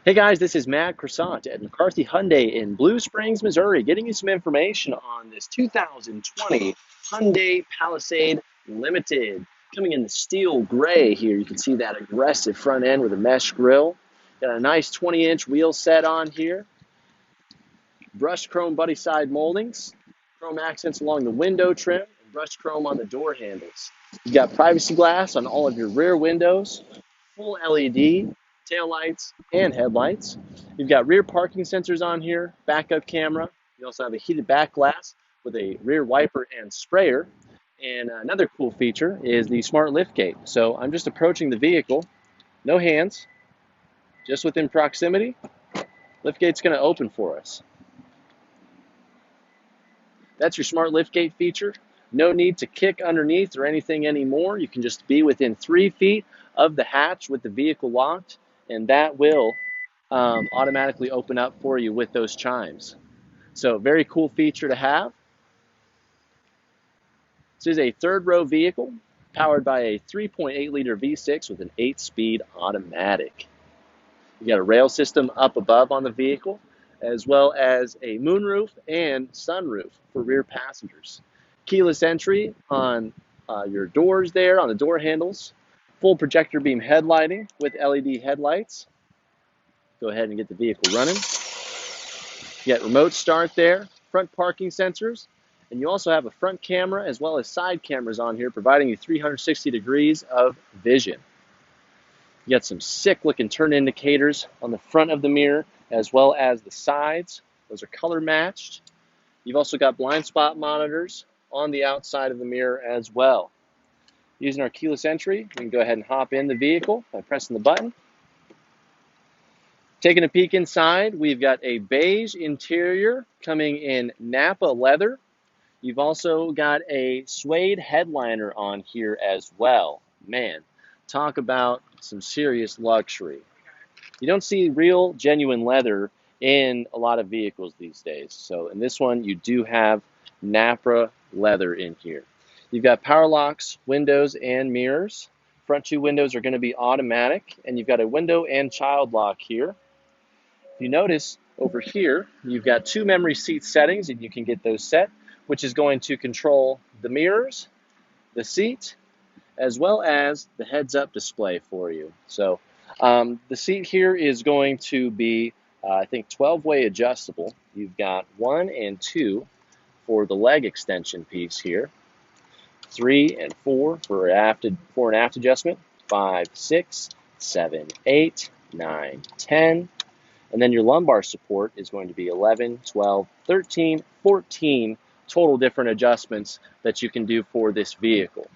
Hey guys, this is Matt Croissant at McCarthy Hyundai in Blue Springs, Missouri, getting you some information on this 2020 Hyundai Palisade Limited. Coming in the steel gray here, you can see that aggressive front end with a mesh grille. Got a nice 20-inch wheel set on here. Brushed chrome buddy side moldings, chrome accents along the window trim, and brushed chrome on the door handles. You've got privacy glass on all of your rear windows, full LED, tail lights, and headlights. You've got rear parking sensors on here, backup camera. You also have a heated back glass with a rear wiper and sprayer. And another cool feature is the smart liftgate. So I'm just approaching the vehicle, no hands, just within proximity. Liftgate's going to open for us. That's your smart liftgate feature. No need to kick underneath or anything anymore. You can just be within 3 feet of the hatch with the vehicle locked, and that will automatically open up for you with those chimes. So very cool feature to have. This is a third row vehicle powered by a 3.8 liter V6 with an 8-speed automatic. You got a rail system up above on the vehicle, as well as a moonroof and sunroof for rear passengers. Keyless entry on your doors there, on the door handles. Full projector beam headlighting with LED headlights. Go ahead and get the vehicle running. You got remote start there, front parking sensors, and you also have a front camera as well as side cameras on here, providing you 360 degrees of vision. You got some sick looking turn indicators on the front of the mirror as well as the sides. Those are color matched. You've also got blind spot monitors on the outside of the mirror as well. Using our keyless entry, we can go ahead and hop in the vehicle by pressing the button. Taking a peek inside, we've got a beige interior coming in Napa leather. You've also got a suede headliner on here as well. Man, talk about some serious luxury. You don't see real, genuine leather in a lot of vehicles these days. So in this one, you do have Napa leather in here. You've got power locks, windows, and mirrors. Front two windows are going to be automatic, and you've got a window and child lock here. If you notice over here, you've got 2 memory seat settings, and you can get those set, which is going to control the mirrors, the seat, as well as the heads-up display for you. So the seat here is going to be, I think, 12-way adjustable. You've got 1 and 2 for the leg extension piece here, 3 and 4 for fore and aft adjustment, 5, 6, 7, 8, 9, 10. And then your lumbar support is going to be 11, 12, 13, 14 total different adjustments that you can do for this vehicle.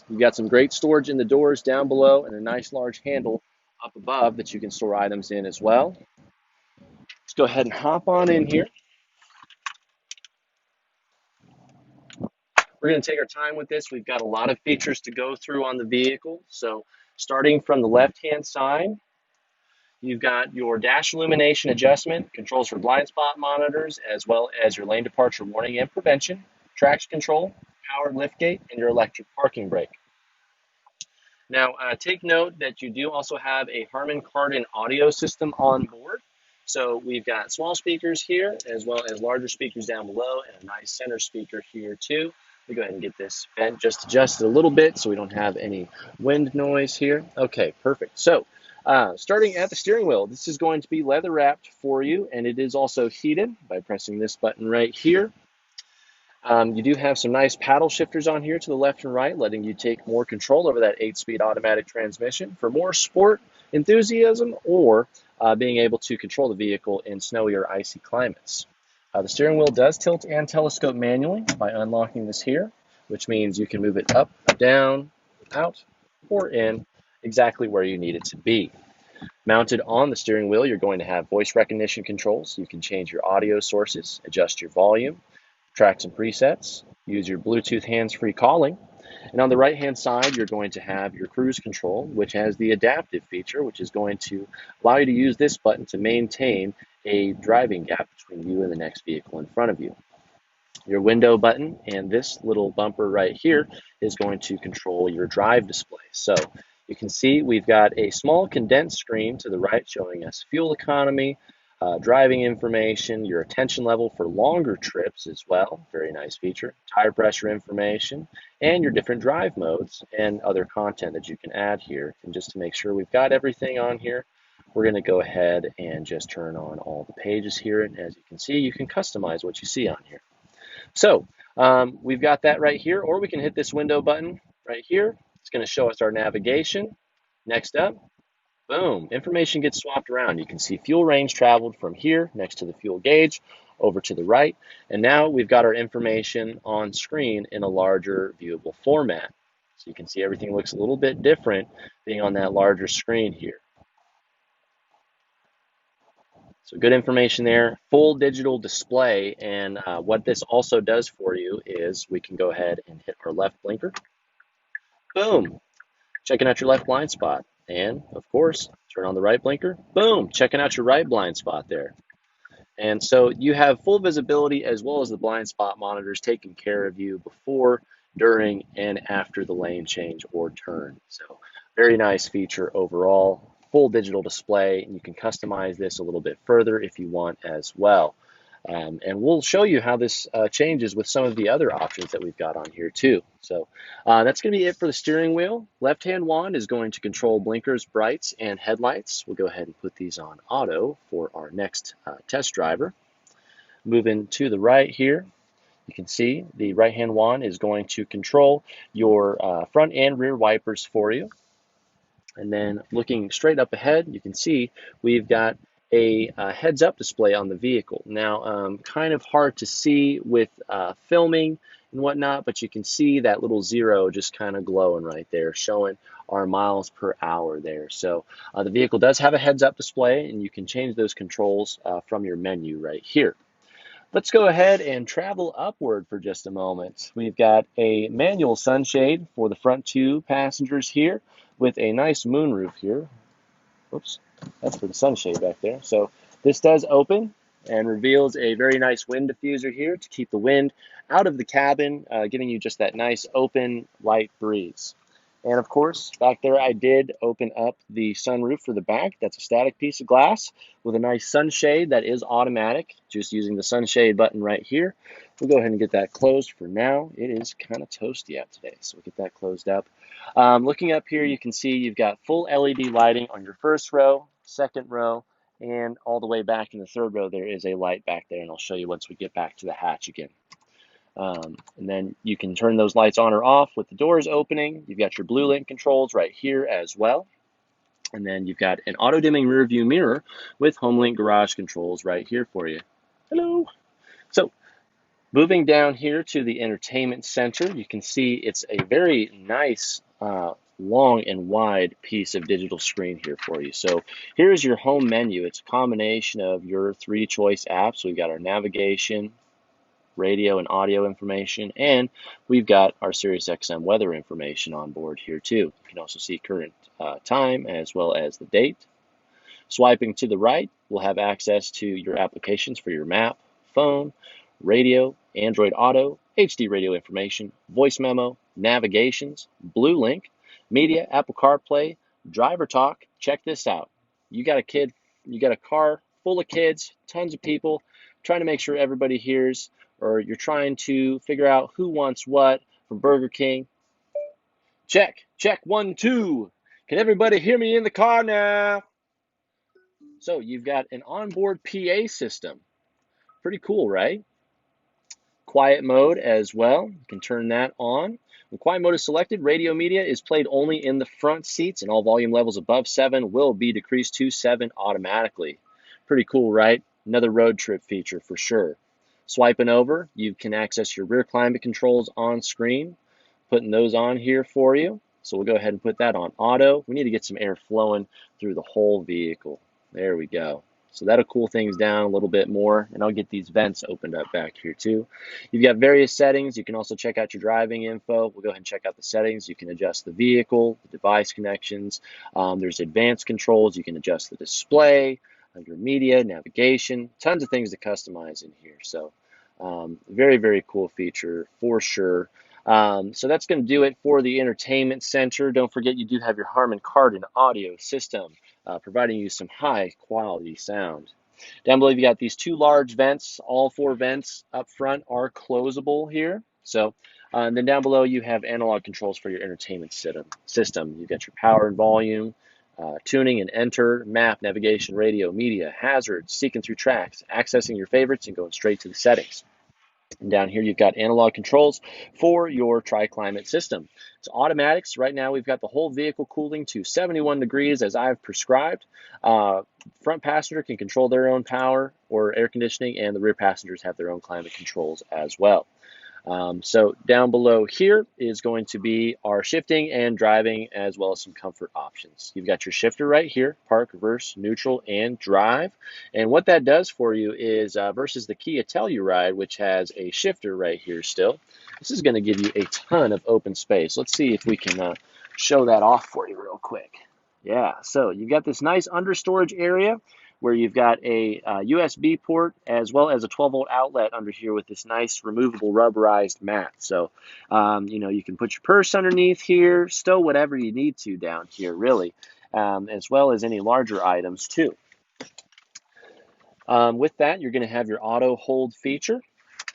You've got some great storage in the doors down below and a nice large handle up above that you can store items in as well. Let's go ahead and hop on in here. We're going to take our time with this. We've got a lot of features to go through on the vehicle. So starting from the left-hand side, you've got your dash illumination adjustment, controls for blind spot monitors, as well as your lane departure warning and prevention, traction control, powered liftgate, and your electric parking brake. Now, take note that you do also have a Harman Kardon audio system on board. So we've got small speakers here, as well as larger speakers down below, and a nice center speaker here too. Let me go ahead and get this vent just adjusted a little bit so we don't have any wind noise here. Okay, perfect. So starting at the steering wheel, this is going to be leather wrapped for you, and it is also heated by pressing this button right here. You do have some nice paddle shifters on here to the left and right, letting you take more control over that 8-speed automatic transmission for more sport enthusiasm or being able to control the vehicle in snowy or icy climates. The steering wheel does tilt and telescope manually by unlocking this here, which means you can move it up, down, out, or in exactly where you need it to be. Mounted on the steering wheel, you're going to have voice recognition controls. You can change your audio sources, adjust your volume, track some presets, use your Bluetooth hands-free calling. And on the right-hand side, you're going to have your cruise control, which has the adaptive feature, which is going to allow you to use this button to maintain a driving gap between you and the next vehicle in front of you. Your window button and this little bumper right here is going to control your drive display. So You can see we've got a small condensed screen to the right showing us fuel economy, driving information, your attention level for longer trips as well, very nice feature, tire pressure information, and your different drive modes and other content that you can add here. And just to make sure we've got everything on here, we're going to go ahead and just turn on all the pages here. And as you can see, you can customize what you see on here. So we've got that right here, or we can hit this window button right here. It's going to show us our navigation. Next up, boom, information gets swapped around. You can see fuel range traveled from here next to the fuel gauge over to the right. And now we've got our information on screen in a larger viewable format. So you can see everything looks a little bit different being on that larger screen here. So good information there, full digital display. And what this also does for you is we can go ahead and hit our left blinker. Boom, checking out your left blind spot. And of course, turn on the right blinker. Boom, checking out your right blind spot there. And so you have full visibility as well as the blind spot monitors taking care of you before, during, and after the lane change or turn. So very nice feature overall. Full digital display, and you can customize this a little bit further if you want as well. And we'll show you how this changes with some of the other options that we've got on here too. So that's going to be it for the steering wheel. Left-hand wand is going to control blinkers, brights, and headlights. We'll go ahead and put these on auto for our next test driver. Moving to the right here, you can see the right-hand wand is going to control your front and rear wipers for you. And then looking straight up ahead, you can see we've got a heads-up display on the vehicle. Now, kind of hard to see with filming and whatnot, but you can see that little zero just kind of glowing right there, showing our miles per hour there. So the vehicle does have a heads-up display, and you can change those controls from your menu right here. Let's go ahead and travel upward for just a moment. We've got a manual sunshade for the front two passengers here with a nice moonroof here. Oops, that's for the sunshade back there. So this does open and reveals a very nice wind diffuser here to keep the wind out of the cabin, giving you just that nice open light breeze. And of course, back there I did open up the sunroof for the back. That's a static piece of glass with a nice sunshade that is automatic, just using the sunshade button right here. We'll go ahead and get that closed for now. It is kind of toasty out today, so we'll get that closed up. Looking up here, you can see you've got full LED lighting on your first row, second row, and all the way back in the third row there is a light back there, and I'll show you once we get back to the hatch again. And then you can turn those lights on or off with the doors opening. You've got your blue link controls right here as well. And then you've got an auto dimming rear view mirror with HomeLink garage controls right here for you. Hello. So moving down here to the entertainment center, you can see it's a very nice long and wide piece of digital screen here for you. So here's your home menu. It's a combination of your 3 choice apps. We've got our navigation, radio and audio information, and we've got our SiriusXM weather information on board here too. You can also see current time as well as the date. Swiping to the right, we'll have access to your applications for your map, phone, radio, Android Auto, HD radio information, voice memo, navigations, Blue Link, media, Apple CarPlay, driver talk. Check this out. You got a car full of kids, tons of people, trying to make sure everybody hears, or you're trying to figure out who wants what from Burger King. Check, 1, 2. Can everybody hear me in the car now? So you've got an onboard PA system. Pretty cool, right? Quiet mode as well. You can turn that on. When quiet mode is selected, radio media is played only in the front seats, and all volume levels above 7 will be decreased to 7 automatically. Pretty cool, right? Another road trip feature for sure. Swiping over, you can access your rear climate controls on screen, putting those on here for you. So we'll go ahead and put that on auto. We need to get some air flowing through the whole vehicle. There we go. So that'll cool things down a little bit more, and I'll get these vents opened up back here too. You've got various settings. You can also check out your driving info. We'll go ahead and check out the settings. You can adjust the vehicle, the device connections. There's advanced controls. You can adjust the display, your media, navigation, tons of things to customize in here. So very, very cool feature for sure. So that's going to do it for the entertainment center. Don't forget you do have your Harman Kardon audio system, providing you some high quality sound. Down below, you've got these two large vents. All four vents up front are closable here. So, and then down below, you have analog controls for your entertainment system. You've got your power and volume, tuning and enter, map, navigation, radio, media, hazards, seeking through tracks, accessing your favorites, and going straight to the settings. And down here, you've got analog controls for your tri-climate system. It's automatics. Right now, we've got the whole vehicle cooling to 71 degrees as I've prescribed. Front passenger can control their own power or air conditioning, and the rear passengers have their own climate controls as well. So down below here is going to be our shifting and driving, as well as some comfort options. You've got your shifter right here: park, reverse, neutral, and drive. And what that does for you is versus the Kia Telluride, which has a shifter right here still, this is going to give you a ton of open space. Let's see if we can show that off for you real quick. Yeah, so you've got this nice under storage area where you've got a USB port as well as a 12-volt outlet under here with this nice removable rubberized mat. So, you can put your purse underneath here, stow whatever you need to down here, really, as well as any larger items too. With that, you're going to have your auto hold feature.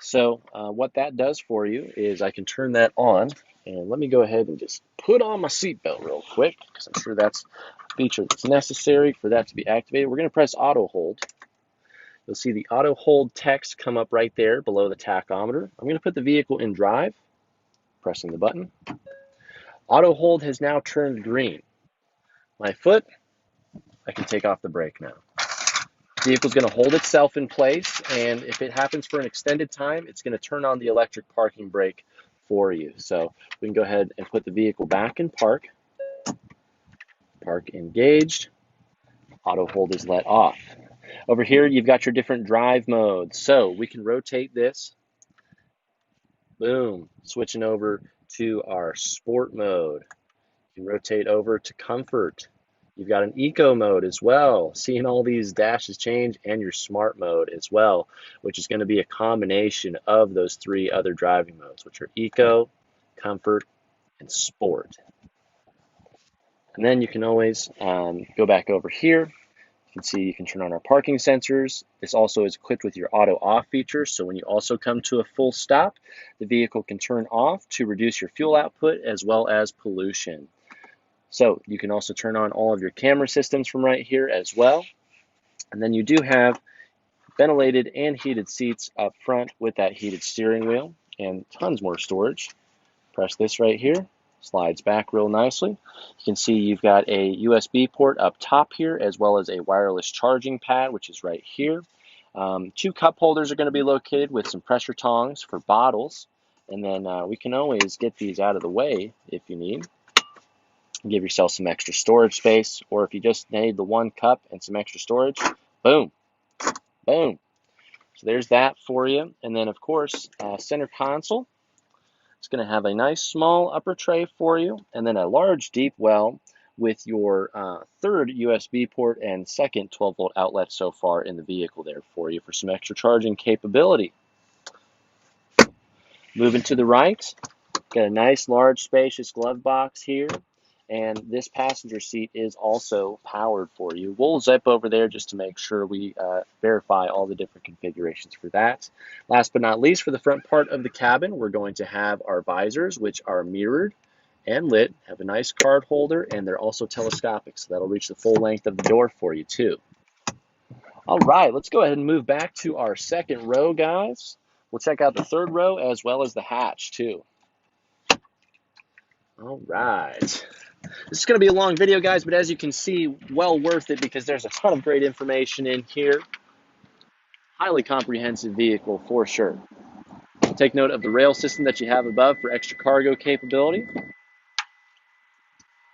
So what that does for you is I can turn that on, and let me go ahead and just put on my seatbelt real quick, because I'm sure that's a feature that's necessary for that to be activated. We're going to press auto hold. You'll see the auto hold text come up right there below the tachometer. I'm going to put the vehicle in drive, pressing the button. Auto hold has now turned green. My foot, I can take off the brake now. The vehicle's going to hold itself in place, and if it happens for an extended time, it's going to turn on the electric parking brake for you. So we can go ahead and put the vehicle back in park. Park engaged. Auto hold is let off. Over here, you've got your different drive modes. So we can rotate this. Boom. Switching over to our sport mode. You can rotate over to comfort. You've got an eco mode as well, seeing all these dashes change, and your smart mode as well, which is going to be a combination of those three other driving modes, which are eco, comfort, and sport. And then you can always go back over here. You can see you can turn on our parking sensors. This also is equipped with your auto off feature, so when you also come to a full stop, the vehicle can turn off to reduce your fuel output as well as pollution. So you can also turn on all of your camera systems from right here as well. And then you do have ventilated and heated seats up front with that heated steering wheel and tons more storage. Press this right here, slides back real nicely. You can see you've got a USB port up top here as well as a wireless charging pad, which is right here. Two cup holders are going to be located with some pressure tongs for bottles. And then we can always get these out of the way if you need. Give yourself some extra storage space, or if you just need the one cup and some extra storage, boom, boom. So there's that for you. And then, of course, center console. It's going to have a nice small upper tray for you, and then a large deep well with your third USB port and second 12-volt outlet so far in the vehicle there for you for some extra charging capability. Moving to the right, got a nice, large, spacious glove box here. And this passenger seat is also powered for you. We'll zip over there just to make sure we verify all the different configurations for that. Last but not least, for the front part of the cabin, we're going to have our visors, which are mirrored and lit, have a nice card holder, and they're also telescopic, so that'll reach the full length of the door for you too. All right, let's go ahead and move back to our second row, guys. We'll check out the third row as well as the hatch too. All right. This is going to be a long video, guys, but as you can see, well worth it because there's a ton of great information in here. Highly comprehensive vehicle for sure. Take note of the rail system that you have above for extra cargo capability.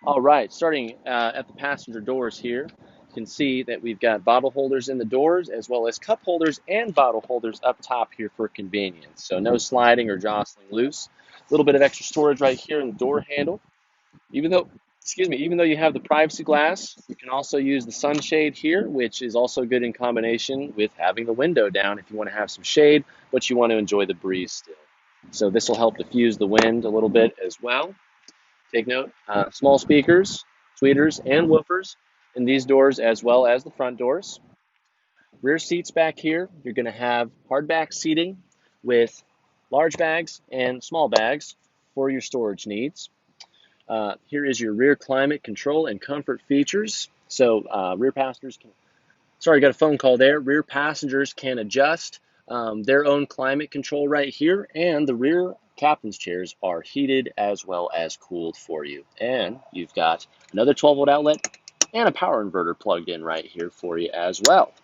All right, starting at the passenger doors here, you can see that we've got bottle holders in the doors as well as cup holders and bottle holders up top here for convenience. So no sliding or jostling loose. A little bit of extra storage right here in the door handle. Even though you have the privacy glass, you can also use the sunshade here, which is also good in combination with having the window down if you want to have some shade, but you want to enjoy the breeze still. So this will help diffuse the wind a little bit as well. Take note, small speakers, tweeters, and woofers in these doors as well as the front doors. Rear seats back here, you're going to have hardback seating with large bags and small bags for your storage needs. Here is your rear climate control and comfort features. So rear passengers can, sorry, got a phone call there. Rear passengers can adjust their own climate control right here, and the rear captain's chairs are heated as well as cooled for you. And you've got another 12-volt outlet and a power inverter plugged in right here for you as well.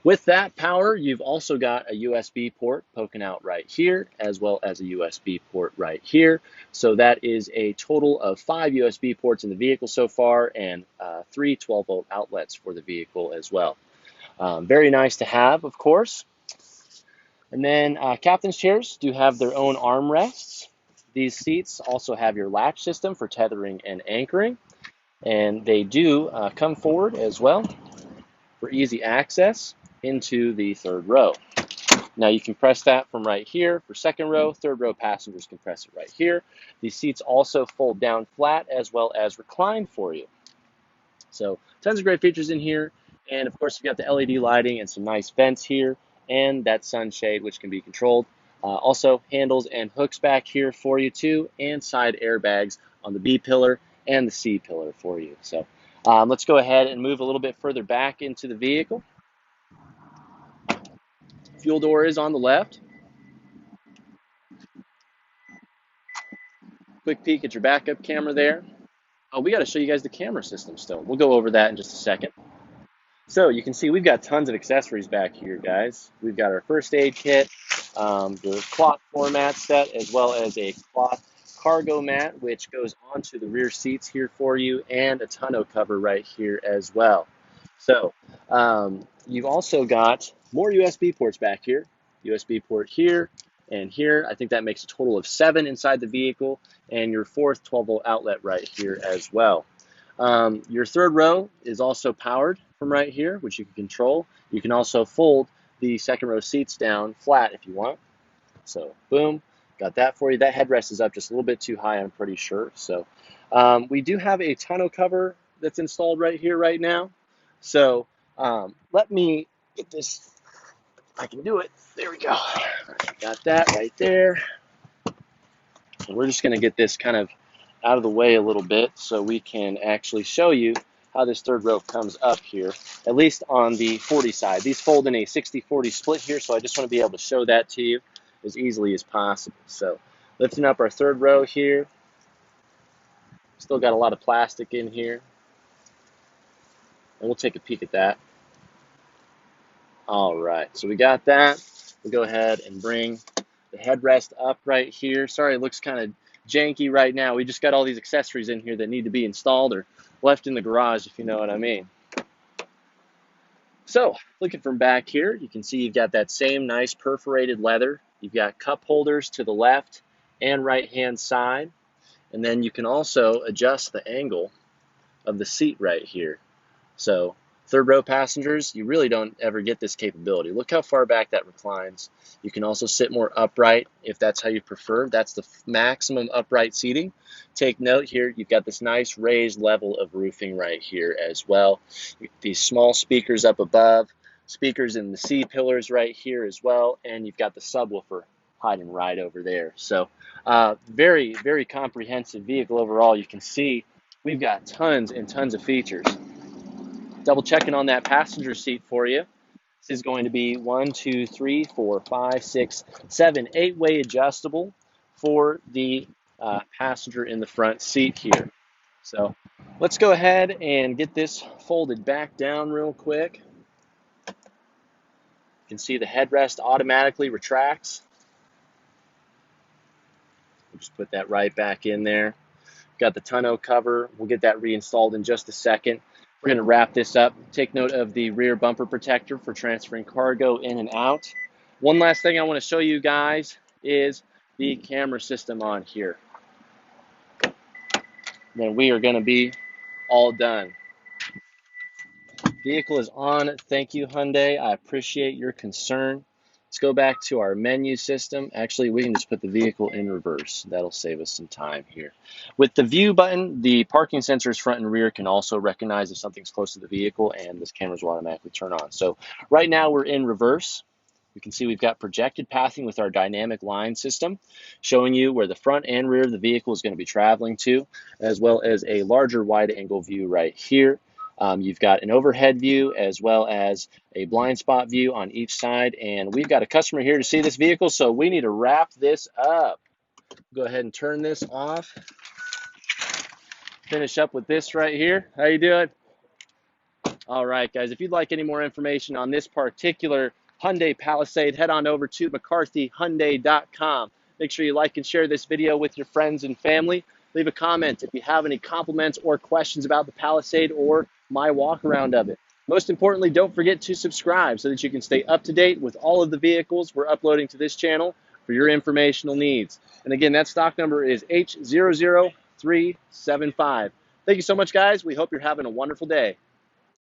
With that power, you've also got a USB port poking out right here, as well as a USB port right here. So that is a total of 5 USB ports in the vehicle so far, and 3 12-volt outlets for the vehicle as well. Very nice to have, of course. And then captain's chairs do have their own armrests. These seats also have your latch system for tethering and anchoring, and they do come forward as well for easy access into the third row. Now you can press that from right here for second row. Third row passengers can press it right here. These seats also fold down flat as well as recline for you. So tons of great features in here. And of course, you've got the LED lighting and some nice vents here and that sunshade, which can be controlled. Also handles and hooks back here for you too, and side airbags on the B pillar and the C pillar for you. So let's go ahead and move a little bit further back into the vehicle. Fuel door is on the left. Quick peek at your backup camera there. Oh, we got to show you guys the camera system still. We'll go over that in just a second. So you can see we've got tons of accessories back here, guys. We've got our first aid kit, the cloth floor mat set, as well as a cloth cargo mat, which goes onto the rear seats here for you, and a tonneau cover right here as well. So you've also got more USB ports back here, USB port here and here. I think that makes a total of 7 inside the vehicle, and your fourth 12-volt outlet right here as well. Your third row is also powered from right here, which you can control. You can also fold the second row seats down flat if you want. So boom, got that for you. That headrest is up just a little bit too high, I'm pretty sure. So we do have a tonneau cover that's installed right here right now. So let me get this, I can do it. There we go. Got that right there. So we're just gonna get this kind of out of the way a little bit so we can actually show you how this third row comes up here, at least on the 40 side. These fold in a 60-40 split here, so I just want to be able to show that to you as easily as possible. So lifting up our third row here. Still got a lot of plastic in here, and we'll take a peek at that. All right, so we got that. We'll go ahead and bring the headrest up right here. Sorry, it looks kind of janky right now. We just got all these accessories in here that need to be installed or left in the garage, if you know what I mean. So looking from back here, you can see you've got that same nice perforated leather. You've got cup holders to the left and right hand side, and then you can also adjust the angle of the seat right here. So third row passengers, you really don't ever get this capability. Look how far back that reclines. You can also sit more upright if that's how you prefer. That's the maximum upright seating. Take note here, you've got this nice raised level of roofing right here as well. These small speakers up above, speakers in the C pillars right here as well, and you've got the subwoofer hiding right over there. So very, very comprehensive vehicle overall. You can see we've got tons and tons of features. Double checking on that passenger seat for you. This is going to be 1, 2, 3, 4, 5, 6, 7, 8-way adjustable for the passenger in the front seat here. So let's go ahead and get this folded back down real quick. You can see the headrest automatically retracts. We'll just put that right back in there. Got the tonneau cover. We'll get that reinstalled in just a second. We're going to wrap this up. Take note of the rear bumper protector for transferring cargo in and out. One last thing I want to show you guys is the camera system on here. Then we are going to be all done. Vehicle is on. Thank you, Hyundai. I appreciate your concern. Let's go back to our menu system. Actually, we can just put the vehicle in reverse. That'll save us some time here. With the view button, the parking sensors front and rear can also recognize if something's close to the vehicle, and this cameras will automatically turn on. So right now we're in reverse. You can see we've got projected pathing with our dynamic line system, showing you where the front and rear of the vehicle is going to be traveling to, as well as a larger wide angle view right here. You've got an overhead view as well as a blind spot view on each side, and we've got a customer here to see this vehicle, so we need to wrap this up. Go ahead and turn this off. Finish up with this right here. How you doing? All right, guys, if you'd like any more information on this particular Hyundai Palisade, head on over to mccarthyhyundai.com. Make sure you like and share this video with your friends and family. Leave a comment if you have any compliments or questions about the Palisade or my walk around of it. Most importantly, don't forget to subscribe so that you can stay up to date with all of the vehicles we're uploading to this channel for your informational needs. And again, that stock number is H00375. Thank you so much, guys. We hope you're having a wonderful day.